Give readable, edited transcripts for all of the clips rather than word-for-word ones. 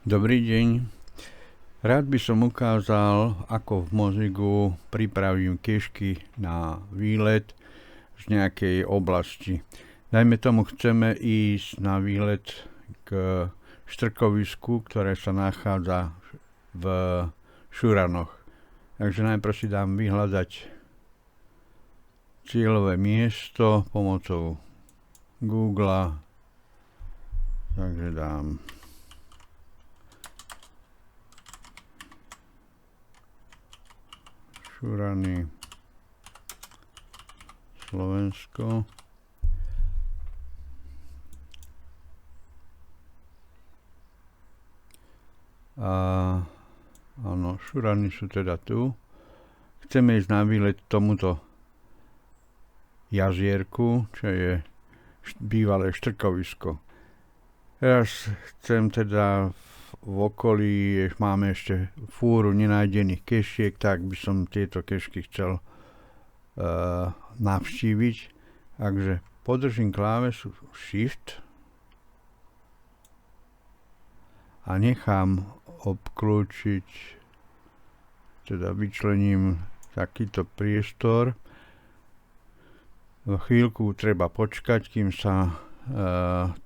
Dobrý deň. Rád by som ukázal, ako v Mozigu pripravím kešky na výlet z nejakej oblasti. Dajme tomu, chceme ísť na výlet k štrkovisku, ktoré sa nachádza v Šuranoch. Takže najprv si dám vyhľadať cieľové miesto pomocou Google. Takže dám Šurany, Slovensko. Áno, Šurany sú teda tu. Chceme ísť na výlet tomuto jazierku, čo je bývalé štrkovisko. Teraz chcem teda v okolí, máme ešte fúru nenájdených kešiek, tak by som tieto kešky chcel navštíviť. Takže podržím klávesu Shift a nechám obklúčiť, teda vyčlením takýto priestor. Chvíľku treba počkať, kým sa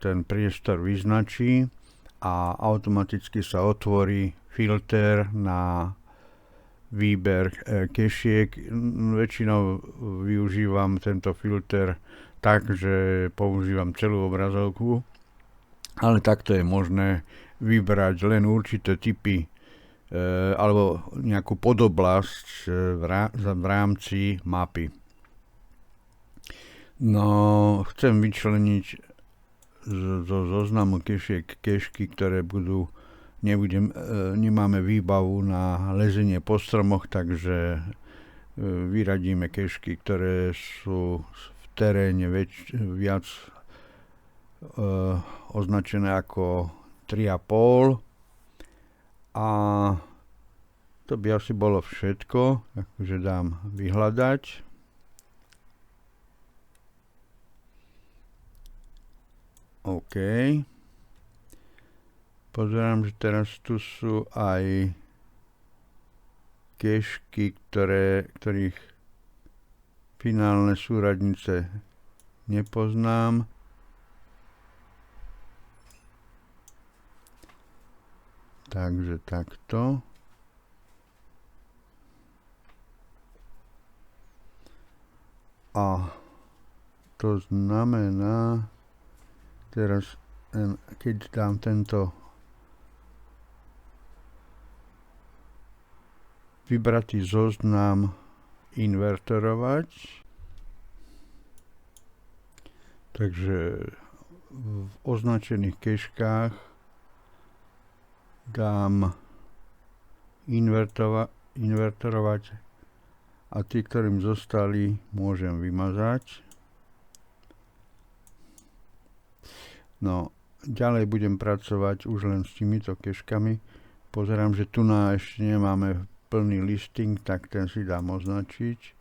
ten priestor vyznačí a automaticky sa otvorí filter na výber kešiek. Väčšinou využívam tento filter tak, že používam celú obrazovku, ale takto je možné vybrať len určité typy alebo nejakú podoblasť v rámci mapy. No, chcem vyčleniť zo zoznamu kešiek kešky, ktoré nemáme výbavu na lezenie po stromoch, takže vyradíme kešky, ktoré sú v teréne viac označené ako 3,5 a to by asi bolo všetko, takže dám vyhľadať. OK. Pozerám, že teraz tu sú aj kešky, ktorých finálne súradnice nepoznám. Takže takto. A to znamená, teraz, keď dám tento vybratý zoznam invertorovať, takže v označených keškách dám invertorovať a tí, ktorým zostali, môžem vymazať. No, ďalej budem pracovať už len s týmito keškami. Pozerám, že tu ešte nemáme plný listing, tak ten si dám označiť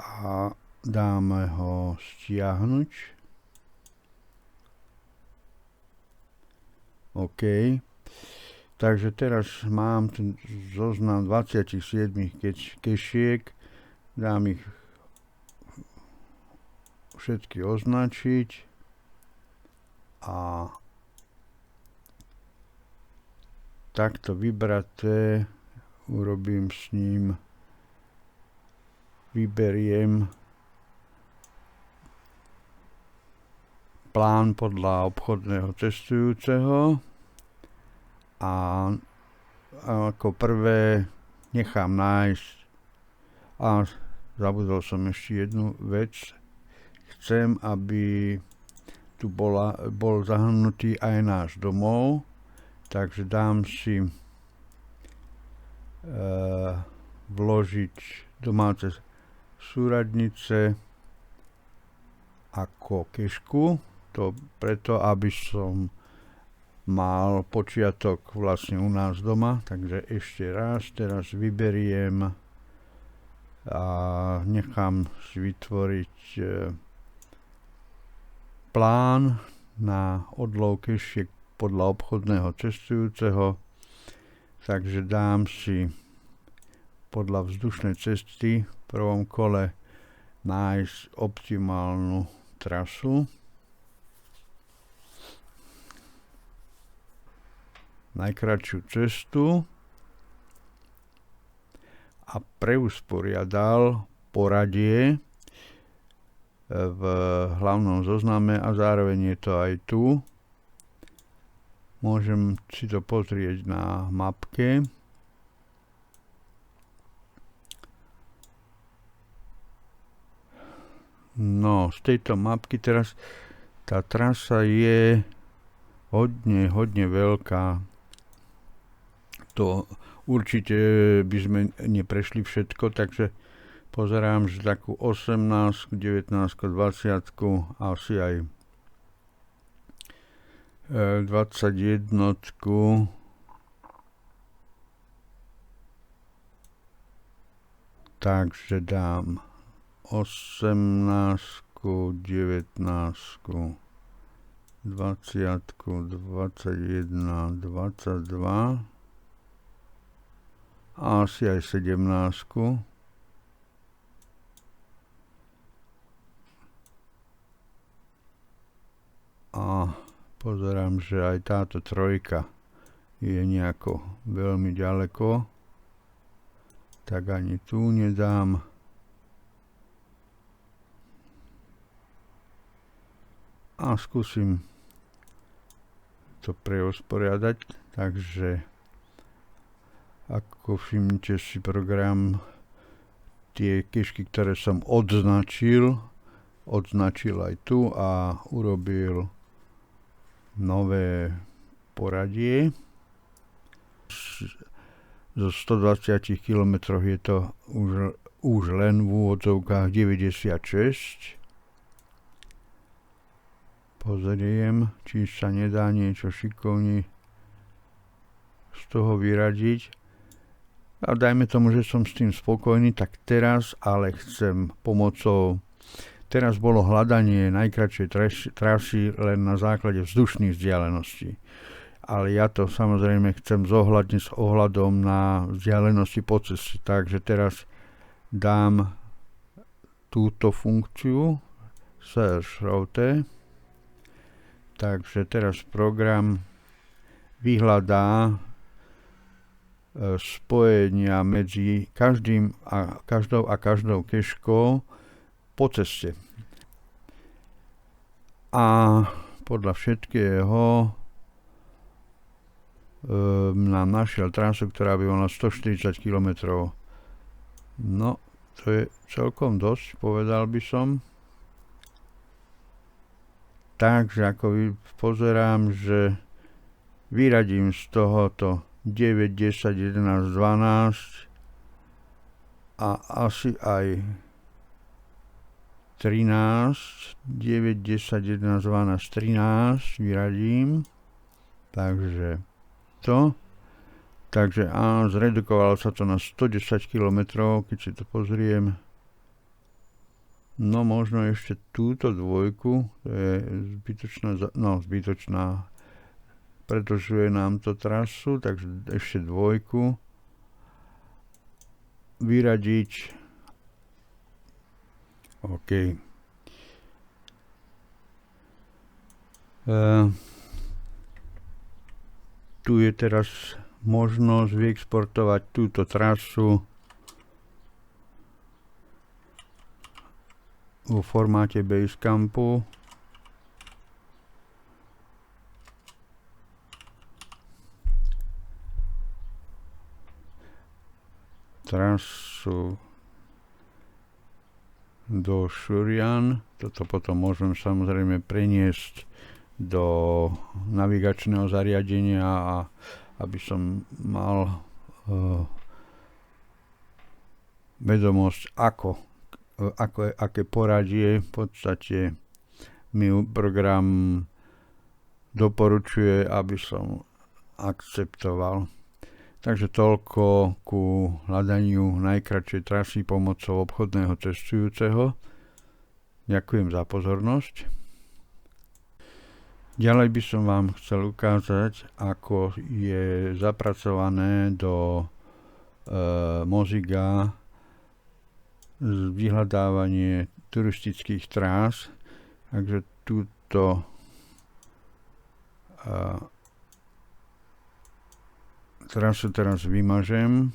a dáme ho stiahnuť. OK. Takže teraz mám ten zoznam 27 kešiek. Dám ich všetky označiť. A takto vybraté urobím s ním, vyberiem plán podľa obchodného cestujúceho a ako prvé nechám nájsť, a zabudol som ešte jednu vec, chcem, aby tu bol zahrnutý aj náš domov, takže dám si vložiť domáce súradnice ako kešku, to preto, aby som mal počiatok vlastne u nás doma, takže ešte raz, teraz vyberiem a nechám si vytvoriť plán na odlov kešiek podľa obchodného cestujúceho, takže dám si podľa vzdušnej cesty v prvom kole nájsť optimálnu trasu. Najkratšiu cestu a preusporiadal poradie v hlavnom zozname a zároveň je to aj tu. Môžem si to pozrieť na mapke. No, z tejto mapky teraz tá trasa je hodne veľká. To určite by sme neprešli všetko, takže pozerám, že takú 18, 19, 20, asi aj 21. Takže dám 18, 19, 20, 21, 22 a asi aj 17. A pozerám, že aj táto trojka je nejako veľmi ďaleko, tak ani tu nedám. A skúsim to preusporiadať, takže ako všimnite si program, tie kišky, ktoré som odznačil aj tu a urobil nové poradie. Zo 120 km je to už len v úvodzovkách 96. Pozriem, či sa nedá niečo šikovne z toho vyradiť. A dajme tomu, že som s tým spokojný, tak teraz ale chcem pomocou. Teraz bolo hľadanie najkratšej trasy len na základe vzdušných vzdialeností. Ale ja to samozrejme chcem zohľadniť s ohľadom na vzdialenosti po ceste. Takže teraz dám túto funkciu search route. Takže teraz program vyhľadá spojenia medzi každou keškou po ceste. A podľa všetkého nám našiel trasu, ktorá by mala 140 km. No, to je celkom dosť, povedal by som. Takže ako pozerám, že vyradím z tohoto 9, 10, 11, 12 a asi aj 13, 9, 10, 11, 12, 13 vyradím. Takže to. Takže zredukovalo sa to na 110 km, keď si to pozriem. No možno ešte túto dvojku, to je zbytočná, predlžuje nám to trasu, takže ešte dvojku vyradiť. OK. Tu je teraz možnosť vyexportovať túto trasu vo formáte Basecampu. Trasu do Šurian. Toto potom môžem samozrejme preniesť do navigačného zariadenia a aby som mal vedomosť, aké poradie v podstate mi program doporučuje, aby som akceptoval. Takže toľko ku hľadaniu najkratšej trasy pomocou obchodného cestujúceho. Ďakujem za pozornosť. Ďalej by som vám chcel ukázať, ako je zapracované do Moziga vyhľadávanie turistických trás. Takže túto trasu teraz vymažem.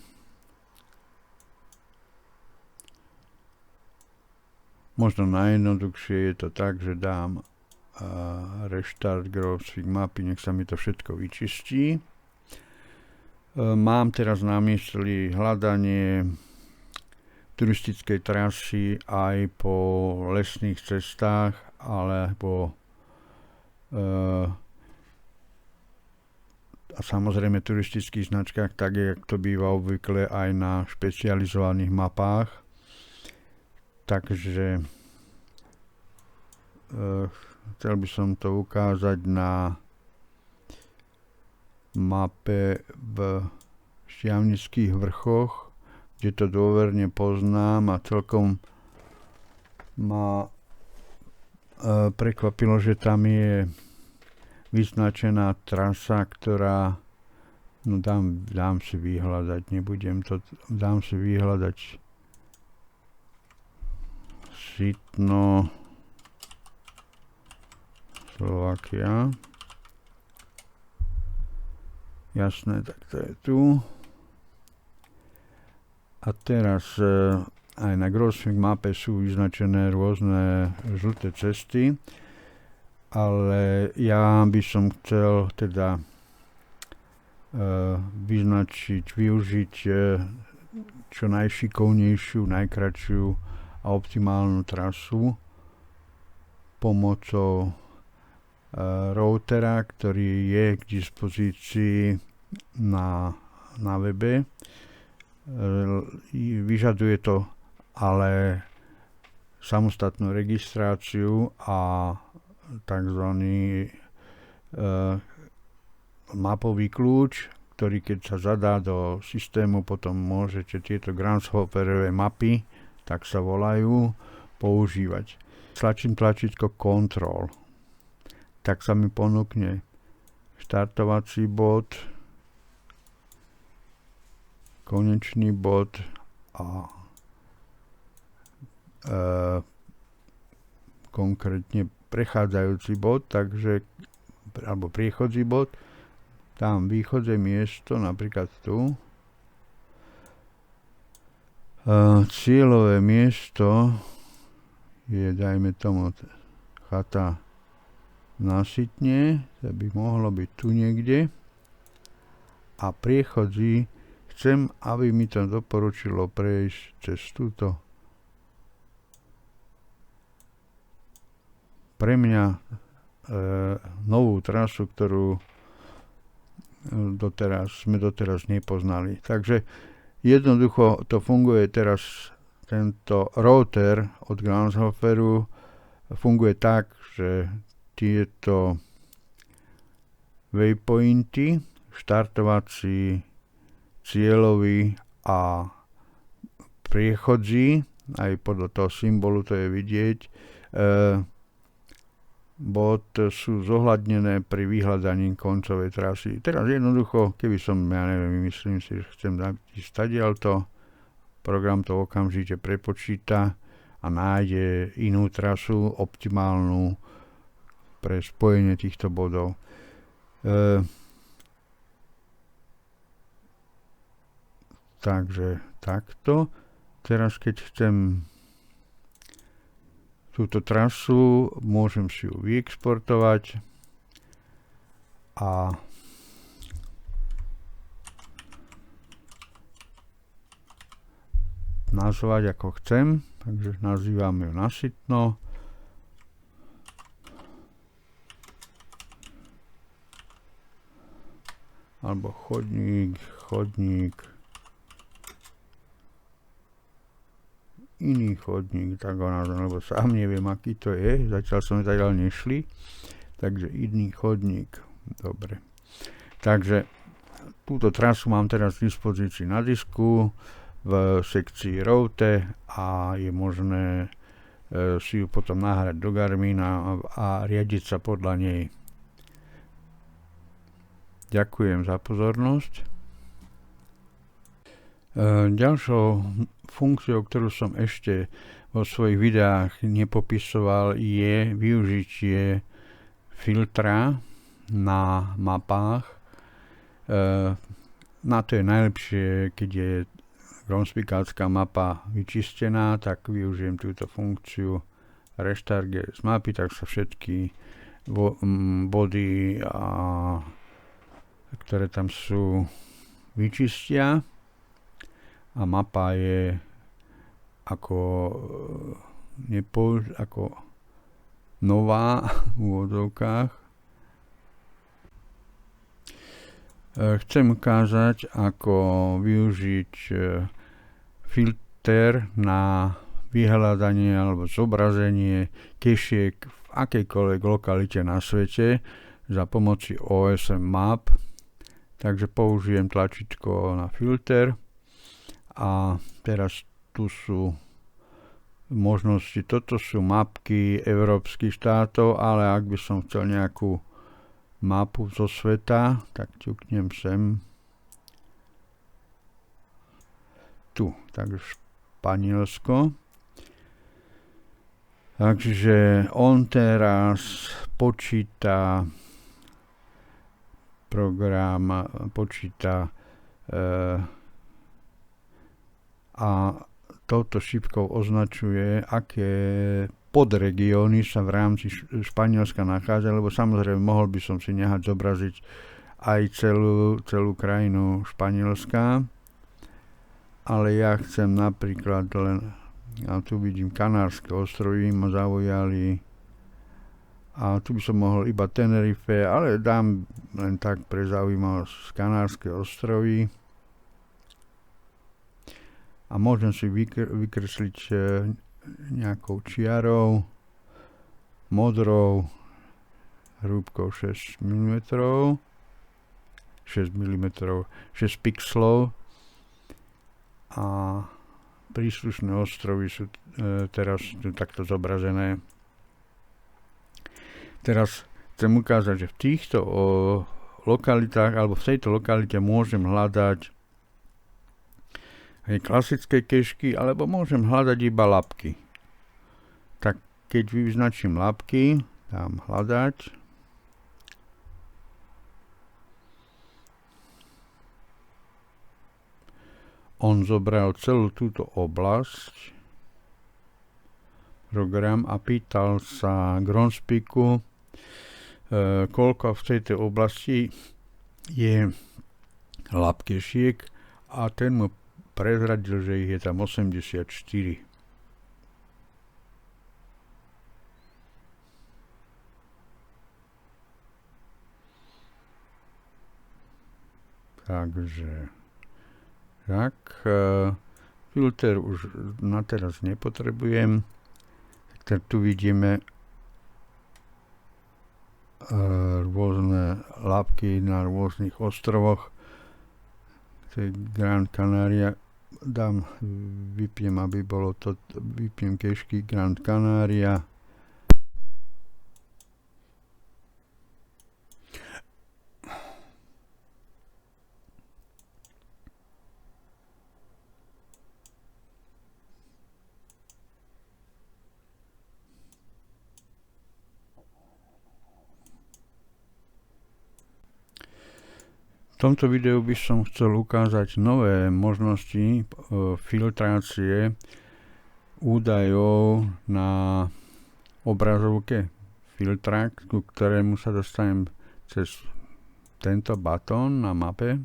Možno najjednoduchšie je to tak, že dám restart Groupspeak mapy, nech sa mi to všetko vyčistí. Mám teraz na mysli hľadanie turistickej trasy aj po lesných cestách alebo a samozrejme turistických značkách, tak jak to býva obvykle aj na špecializovaných mapách. Takže chcel by som to ukázať na mape v Štiavnických vrchoch, kde to dôverne poznám a celkom ma prekvapilo, že tam je vyznačená trasa, ktorá dám si vyhľadať, dám si vyhľadať Sitno, Slovakia. Jasné, tak to je tu. A teraz aj na Groupspeak mape sú vyznačené rôzne žlté cesty, ale ja by som chcel teda využiť čo najšikovnejšiu, najkratšiu a optimálnu trasu pomocou routera, ktorý je k dispozícii na webe. Vyžaduje to ale samostatnú registráciu a tzv. Mapový kľúč, ktorý keď sa zadá do systému, potom môžete tieto Grasshopperové mapy, tak sa volajú, používať. Tlačím tlačítko Control, tak sa mi ponúkne štartovací bod, konečný bod a konkrétne prechádzajúci bod, alebo priechodzí bod, tam východzie miesto, napríklad tu. Cieľové miesto je, dajme tomu, chata na Sitne, to by mohlo byť tu niekde. A priechodzí, chcem, aby mi to doporučilo prejsť cez túto. Pre mňa novú trasu, ktorú sme doteraz nepoznali. Takže jednoducho to funguje teraz, tento router od Grasshopperu funguje tak, že tieto waypointy, štartovací, cieľový a priechodzí, aj podľa toho symbolu to je vidieť, bod sú zohľadnené pri vyhľadaní koncovej trasy. Teraz jednoducho, keby som, myslím si, že chcem dať stadiaľto, program to okamžite prepočíta a nájde inú trasu, optimálnu pre spojenie týchto bodov. Takže takto. Teraz keď chcem túto trasu, môžem si ju vyexportovať a nazvať ako chcem, takže nazývam ju na Sitno. Alebo chodník, iný chodník, tak ho nazvem, lebo sám neviem, aký to je, zatiaľ som zatiaľ nešli, takže iný chodník, dobre. Takže túto trasu mám teraz v dispozícii na disku v sekcii route a je možné si ju potom nahrať do Garmina a riadiť sa podľa nej. Ďakujem za pozornosť. Ďalšou funkciou, ktorú som ešte vo svojich videách nepopisoval, je využitie filtra na mapách. Na to je najlepšie, keď je groundspeakerská mapa vyčistená, tak využijem túto funkciu Restart z mapy, tak sa všetky body, ktoré tam sú, vyčistia. A mapa je ako nová v úvodzovkách. Chcem ukázať, ako využiť filter na vyhľadanie alebo zobrazenie kešiek v akejkoľvek lokalite na svete za pomoci OSM Map. Takže použijem tlačítko na filter. A teraz tu sú možnosti. Toto sú mapky európskych štátov, ale ak by som chcel nejakú mapu zo sveta, tak ťuknem sem. Tu, takže Španielsko. Takže on teraz počíta a touto šípkou označuje, aké podregióny sa v rámci Španielska nachádzajú, lebo samozrejme mohol by som si nehať zobraziť aj celú krajinu Španielska, ale ja chcem napríklad len, a tu vidím Kanárske ostrovy, ma zaujali, a tu by som mohol iba Tenerife, ale dám len tak pre zaujímavosť Kanárske ostrovy. A môžem si vykresliť nejakou čiarou, modrou, hrúbkou 6 pixelov a príslušné ostrovy sú teraz tu takto zobrazené. Teraz chcem ukázať, že v týchto lokalitách alebo v tejto lokalite môžem hľadať aj klasické kešky, alebo môžem hľadať iba labky. Tak keď vyznačím labky, dám hľadať. On zobral celú túto oblasť, program, a pýtal sa Groundspeaku, koľko v tejto oblasti je labkešiek, a ten mu prezradil, že ich je tam 84. Takže tak, filter už na teraz nepotrebujem. Tak tu vidíme rôzne labky na rôznych ostrovoch. To je Gran Canaria. Vypnem, aby bolo to, vypnem kešky Gran Canaria. V tomto videu by som chcel ukázať nové možnosti filtrácie údajov na obrazovke filtra, ku ktorému sa dostanem cez tento batón na mape.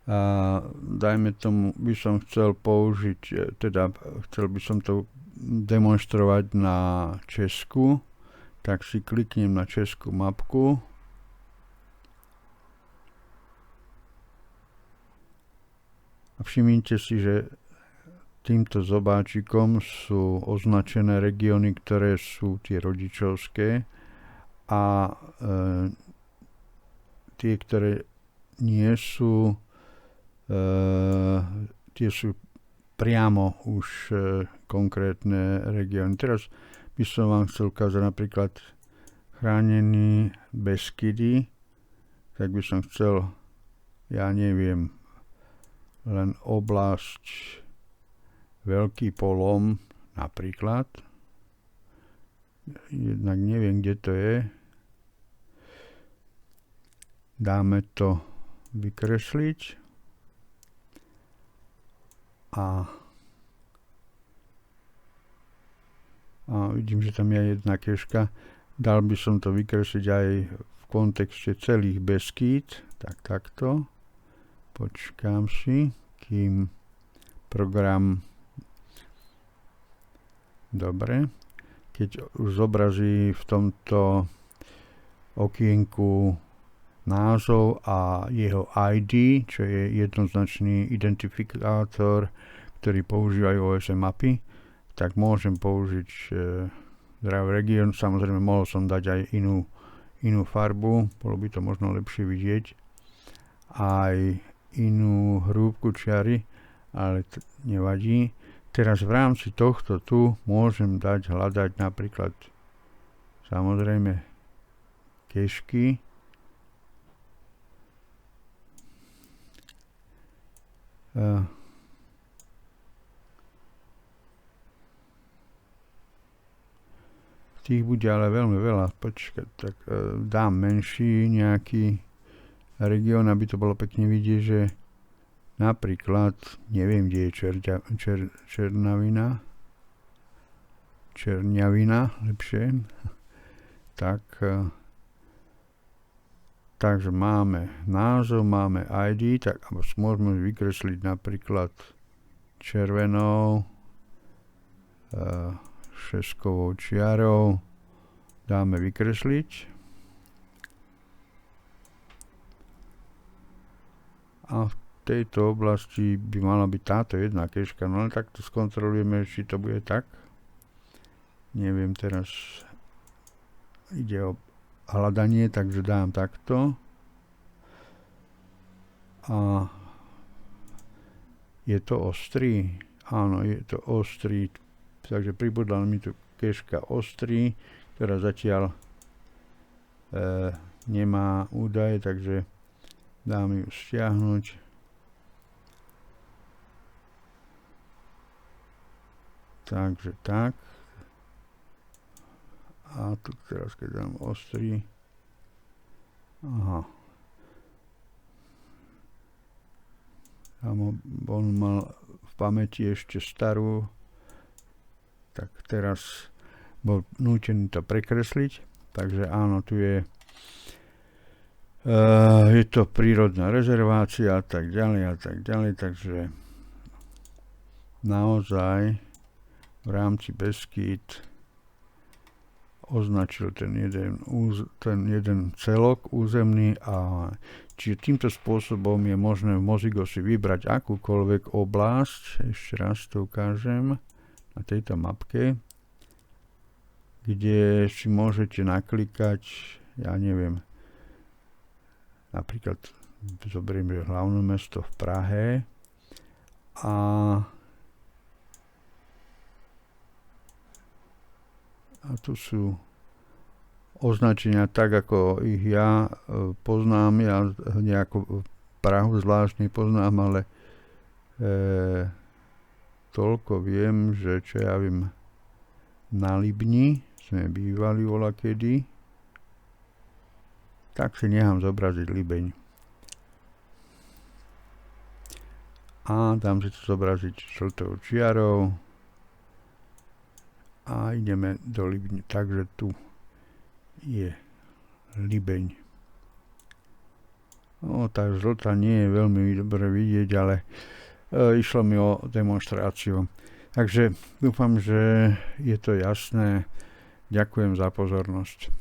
A dajme tomu, by som chcel použiť, teda chcel by som to demonstrovať na Česku, tak si kliknem na českú mapku. A všimnite si, že týmto zobáčikom sú označené regióny, ktoré sú tie rodičovské, a tie, ktoré nie sú, tie sú priamo už konkrétne regióny. Teraz by som vám chcel ukázať napríklad chránený Beskydy, tak by som chcel, ja neviem, len oblasť Veľký Polom napríklad. Jednak neviem, kde to je. Dáme to vykresliť. A vidím, že tam je jedna keška. Dal by som to vykresliť aj v kontexte celých Beskyd. Takto. Počkám si, kým program... Dobre. Keď už zobrazí v tomto okienku názov a jeho ID, čo je jednoznačný identifikátor, ktorý používajú OSM mapy, tak môžem použiť Drive Region. Samozrejme, mohol som dať aj inú farbu, bolo by to možno lepšie vidieť. Aj inú hrúbku čiary, ale nevadí. Teraz v rámci tohto tu môžem hľadať napríklad samozrejme kešky. Tých bude ale veľmi veľa. Počkať, tak dám menší nejaký región, aby to bolo pekne vidieť, že napríklad, neviem, kde je Čerňavina, lepšie. Takže máme názov, máme ID, tak môžeme vykresliť napríklad červenou, šeskovou čiarou, dáme vykresliť. A v tejto oblasti by mala byť táto jedna keška, no ale takto skontrolujeme, či to bude tak. Neviem, teraz ide o hľadanie, takže dám takto. A je to ostrý? Áno, je to ostrý. Takže pribudla mi tu keška ostrý, ktorá zatiaľ nemá údaje, takže dám ju stiahnuť. Takže tak. A tu teraz keď dám ostrý. Aha. On mal v pamäti ešte starú, tak teraz bol nútený to prekresliť. Takže áno, tu je to prírodná rezervácia a tak ďalej, takže naozaj v rámci Beskyd označil ten jeden celok územný, a čiže týmto spôsobom je možné v Mozigo si vybrať akúkoľvek oblasť, ešte raz to ukážem na tejto mapke, kde si môžete naklikať, ja neviem, napríklad zoberiem hlavné mesto v Prahe a tu sú označenia tak, ako ich ja poznám. Ja nejako Prahu zvlášť nepoznám, ale toľko viem, že čo ja viem, na Libni sme bývali voľakedy, tak si nechám zobraziť Libeň. A dám si to zobraziť žltou čiarou. A ideme do Libne, takže tu je Libeň. Tá žltá nie je veľmi dobre vidieť, ale išlo mi o demonštráciu. Takže dúfam, že je to jasné. Ďakujem za pozornosť.